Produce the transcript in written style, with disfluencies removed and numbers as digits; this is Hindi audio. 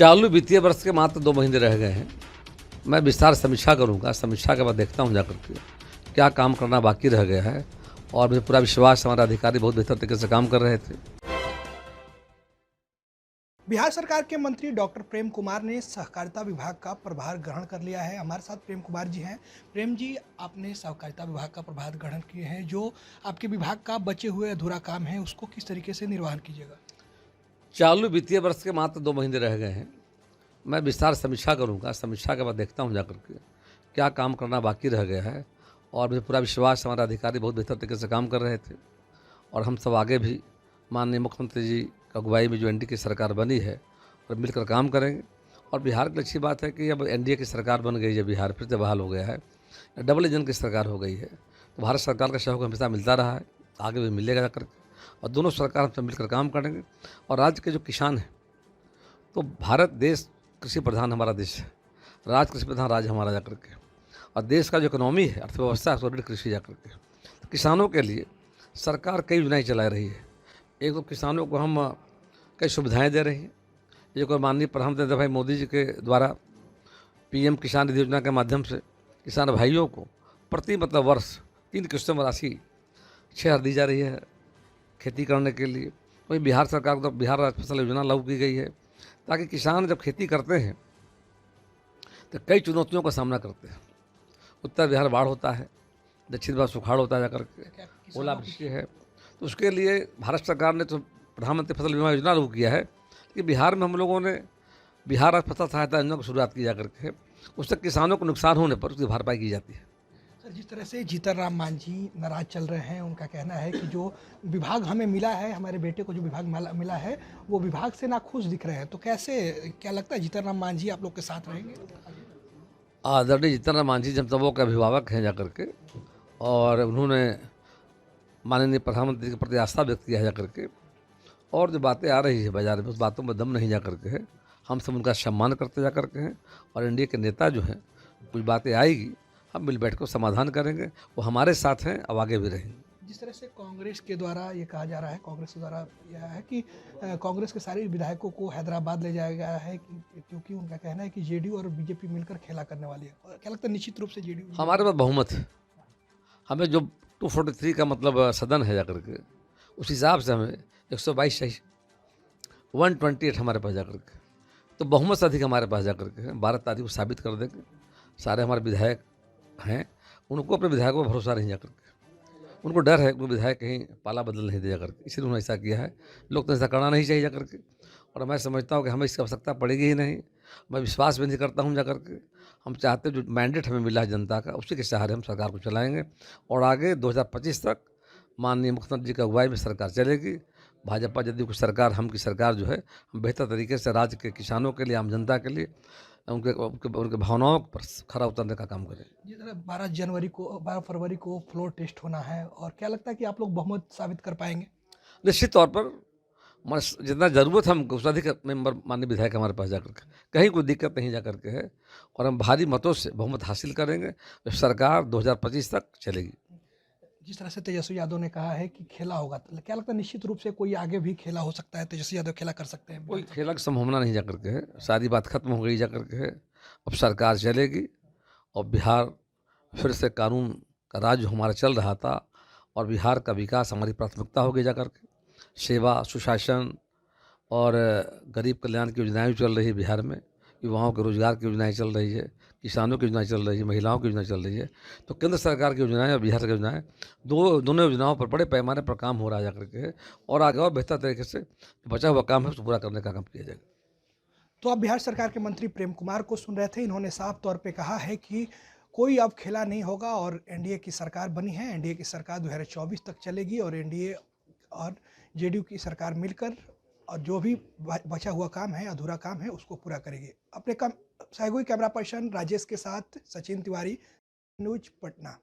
चालू वित्तीय वर्ष के मात्र 2 महीने रह गए हैं। मैं विस्तार समीक्षा करूंगा। समीक्षा के बाद देखता हूं जाकर के क्या काम करना बाकी रह गया है, और मुझे पूरा विश्वास हमारे अधिकारी बहुत बेहतर तरीके से काम कर रहे थे। बिहार सरकार के मंत्री डॉक्टर प्रेम कुमार ने सहकारिता विभाग का प्रभार ग्रहण कर लिया है। हमारे साथ प्रेम कुमार जी हैं। प्रेम जी, आपने सहकारिता विभाग का प्रभार ग्रहण किए हैं। जो आपके विभाग का बचे हुए अधूरा काम है उसको किस तरीके से निर्वहन कीजिएगा? चालू वित्तीय वर्ष के मात्र 2 महीने रह गए हैं। मैं विस्तार समीक्षा करूंगा। समीक्षा के बाद देखता हूं जाकर के क्या काम करना बाकी रह गया है, और मुझे पूरा विश्वास हमारे अधिकारी बहुत बेहतर तरीके से काम कर रहे थे। और हम सब आगे भी माननीय मुख्यमंत्री जी की अगुवाई में जो एनडीए की सरकार बनी है और मिलकर काम करेंगे। और बिहार की अच्छी बात है कि अब एनडीए की सरकार बन गई है, बिहार फिर से बहाल हो गया है, डबल इंजन की सरकार हो गई है। तो भारत सरकार का सहयोग हमेशा मिलता रहा है, आगे भी मिलेगा जाकर के, और दोनों सरकार हमसे मिलकर काम करेंगे। और राज्य के जो किसान हैं, तो भारत देश कृषि प्रधान हमारा देश है, राज्य कृषि प्रधान राज्य हमारा जाकर के, और देश का जो इकोनॉमी है, अर्थव्यवस्था है, उसको कृषि जाकर के। तो किसानों के लिए सरकार कई योजनाएं चला रही है। एक तो किसानों को हम कई सुविधाएं दे रहे हैं। एक और माननीय प्रधानमंत्री नरेंद्र भाई मोदी जी के द्वारा पीएम किसान निधि योजना के माध्यम से किसान भाइयों को प्रति वर्ष 3 किस्तों में राशि 6,000 दी जा रही है खेती करने के लिए। वहीं बिहार सरकार को बिहार राज्य फसल योजना लागू की गई है, ताकि किसान जब खेती करते हैं तो कई चुनौतियों का सामना करते हैं। उत्तर बिहार बाढ़ होता है, दक्षिण बिहार सुखाड़ होता है जाकर के, ओलावृष्टि है। तो उसके लिए भारत सरकार ने तो प्रधानमंत्री फसल बीमा योजना लागू किया है कि बिहार में हम लोगों ने बिहार राज्य फसल सहायता योजना की शुरुआत की जाकर के, उससे किसानों को नुकसान होने पर उसकी भरपाई की जाती है। सर, जिस तरह से जीतन राम मांझी नाराज चल रहे हैं, उनका कहना है कि जो विभाग हमें मिला है, हमारे बेटे को जो विभाग मिला है, वो विभाग से नाखुश दिख रहे हैं। तो कैसे, क्या लगता है जीतन राम मांझी आप लोग के साथ रहेंगे? आदरणीय जीतन राम मांझी जनसभाओं के अभिभावक हैं जाकर के, और उन्होंने माननीय प्रधानमंत्री के प्रति आस्था व्यक्त किया है जाकर के। और जो बातें आ रही है बाजार में, उस बातों में दम नहीं जा करके है। हम सब उनका सम्मान करते जा करके हैं, और एनडीए के नेता जो हैं, कुछ बातें आएगी हम मिल बैठ कर समाधान करेंगे। वो हमारे साथ हैं, अब आगे भी रहेंगे। जिस तरह से कांग्रेस के द्वारा ये कहा जा रहा है, कांग्रेस के द्वारा यह है कि कांग्रेस के सारे विधायकों को हैदराबाद ले जाया गया है, क्योंकि उनका कहना है कि जेडीयू और बीजेपी मिलकर खेला करने वाली है। और क्या लगता है, निश्चित रूप से जेडीयू हमारे पास बहुमत है। हमें जो 243 का सदन है जाकर के, उस हिसाब से हमें 122 सही 128 हमारे पास जाकर के, तो बहुमत से अधिक हमारे पास जाकर के है। 12 तारीख को साबित कर देंगे। सारे हमारे विधायक हैं, उनको अपने विधायकों पर भरोसा नहीं जाकर के, उनको डर है कि विधायक कहीं पाला बदल नहीं दे जाकर के, इसलिए उन्होंने ऐसा किया है। लोग तो ऐसा करना नहीं चाहिए जाकर के, और मैं समझता हूँ कि हमें इसकी आवश्यकता पड़ेगी ही नहीं। मैं विश्वास भी नहीं करता हूँ जाकर के। हम चाहते हैं जो मैंडेट हमें मिला है जनता का, उसी के सहारे हम सरकार को चलाएंगे, और आगे 2025 तक माननीय मुख्यमंत्री जी की अगुवाई में सरकार चलेगी। भाजपा जदयू की सरकार, हम की सरकार जो है, हम बेहतर तरीके से राज्य के किसानों के लिए, आम जनता के लिए, उनके भावनाओं पर खरा उतरने का काम करें। जिस तरह 12 फरवरी को फ्लोर टेस्ट होना है, और क्या लगता है कि आप लोग बहुमत साबित कर पाएंगे? निश्चित तौर पर जितना ज़रूरत है हमको, उससे अधिक मेंबर माननीय विधायक हमारे पास जाकर के, कहीं कोई दिक्कत नहीं जाकर के है, और हम भारी मतों से बहुमत हासिल करेंगे। सरकार 2025 तक चलेगी। जिस तरह से तेजस्वी यादव ने कहा है कि खेला होगा, तो क्या लगता है निश्चित रूप से कोई आगे भी खेला हो सकता है? तेजस्वी यादव खेला कर सकते हैं? कोई खेला की संभावना नहीं जाकर के है, सारी बात खत्म हो गई जाकर के है। अब सरकार चलेगी, और बिहार फिर से कानून का राज जो हमारा चल रहा था, और बिहार का विकास हमारी प्राथमिकता होगी जाकर के। सेवा, सुशासन और गरीब कल्याण की योजनाएं भी चल रही है बिहार में, युवाओं के रोजगार की योजनाएं चल रही है, किसानों की योजनाएं चल रही है, महिलाओं की योजना चल रही है। तो केंद्र सरकार की योजनाएं और बिहार की योजनाएं, दोनों योजनाओं पर बड़े पैमाने पर काम हो रहा है जाकर के, और आगे और बेहतर तरीके से बचा हुआ काम है उसको पूरा करने का काम किया जाएगा। तो आप बिहार सरकार के मंत्री प्रेम कुमार को सुन रहे थे। इन्होंने साफ तौर पे कहा है कि कोई अब खेला नहीं होगा, और एनडीए की सरकार बनी है। एनडीए की सरकार 2024 तक चलेगी, और एनडीए और जेडीयू की सरकार मिलकर और जो भी बचा हुआ काम है, अधूरा काम है, उसको पूरा करेगी। अपने सहयोगी कैमरा पर्सन राजेश के साथ सचिन तिवारी, न्यूज पटना।